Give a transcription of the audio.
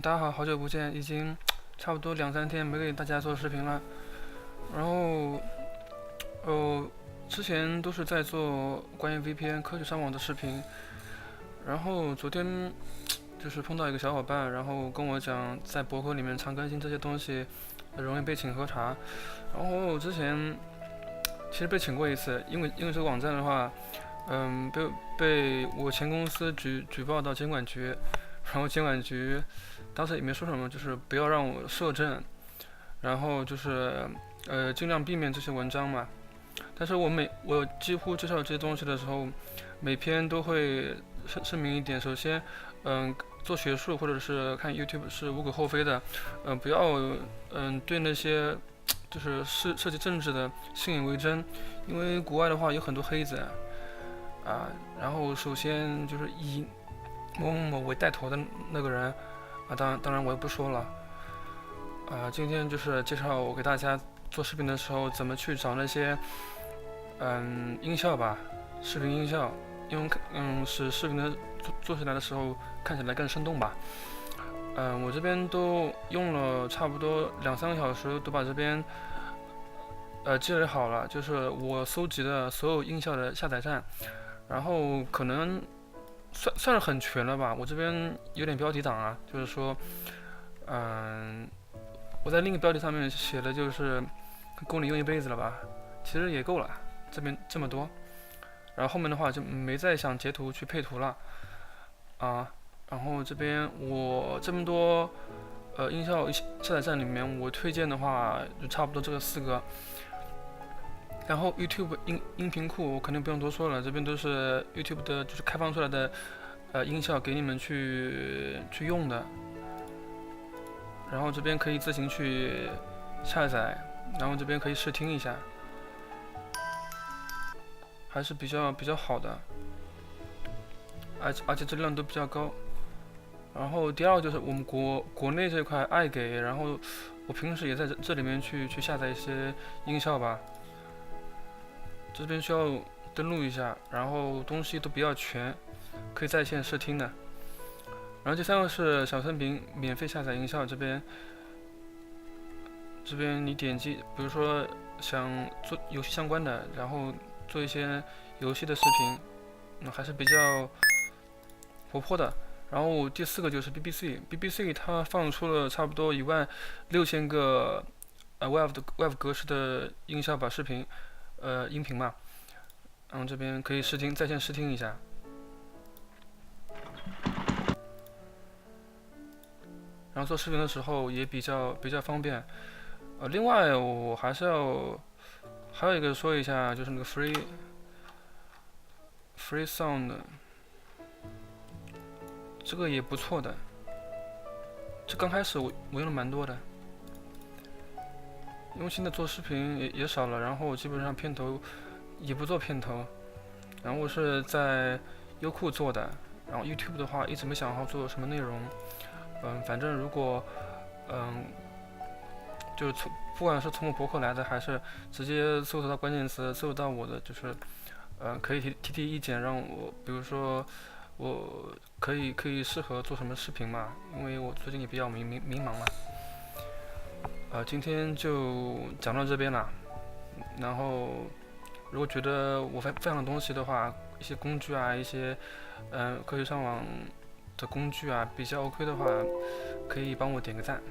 大家好，好久不见，已经差不多2、3天没给大家做视频了。然后，之前都是在做关于 VPN 科学上网的视频。然后昨天就是碰到一个小伙伴，然后跟我讲，在博客里面常更新这些东西，容易被请喝茶。然后之前其实被请过一次，因为这个网站的话，被我前公司举报到监管局，然后监管局当时也没说什么，就是不要让我设证，然后就是尽量避免这些文章嘛。但是我几乎介绍这些东西的时候，每篇都会声明一点，首先，做学术或者是看 YouTube 是无可厚非的，不要对那些就是涉及政治的信以为真，因为国外的话有很多黑子啊。然后首先就是以某某某为带头的那个人啊，当然我也不说了啊。今天就是介绍我给大家做视频的时候怎么去找那些音效吧，视频音效，因为使视频的做起来的时候看起来更生动吧。我这边都用了差不多2、3个小时，都把这边积累好了，就是我搜集的所有音效的下载站，然后可能算是很全了吧。我这边有点标题党啊，就是说，我在另一个标题上面写的就是够你用一辈子了吧，其实也够了，这边这么多。然后后面的话就没再想截图去配图了啊。然后这边我这么多音效下载站里面，我推荐的话就差不多这个4个。然后 YouTube 音频库我肯定不用多说了，这边都是 YouTube 的，就是开放出来的音效给你们去用的。然后这边可以自行去下载，然后这边可以试听一下，还是比较好的，而且质量都比较高。然后第二个就是我们国内这块爱给，然后我平时也在这里面去下载一些音效吧。这边需要登录一下，然后东西都比较全，可以在线试听的。然后第3个是小森林免费下载音效，这边你点击，比如说想做游戏相关的，然后做一些游戏的视频，还是比较活泼的。然后第4个就是 BBC 它放出了差不多16000个WAV 格式的音效吧，视频音频嘛。然后这边可以在线试听一下。然后做视频的时候也比较方便。另外我还有一个说一下，就是那个 Free Sound， 这个也不错的。这刚开始我用了蛮多的，因为现在做视频也少了，然后我基本上片头也不做片头，然后我是在优酷做的。然后 YouTube 的话一直没想好做什么内容，反正如果就是不管是从我博客来的，还是直接搜索到关键词搜索到我的，就是可以提意见，让我比如说我可以适合做什么视频嘛，因为我最近也比较迷茫嘛。今天就讲到这边了。然后如果觉得我分享的东西的话，一些工具啊，一些科学上网的工具啊比较 OK 的话，可以帮我点个赞。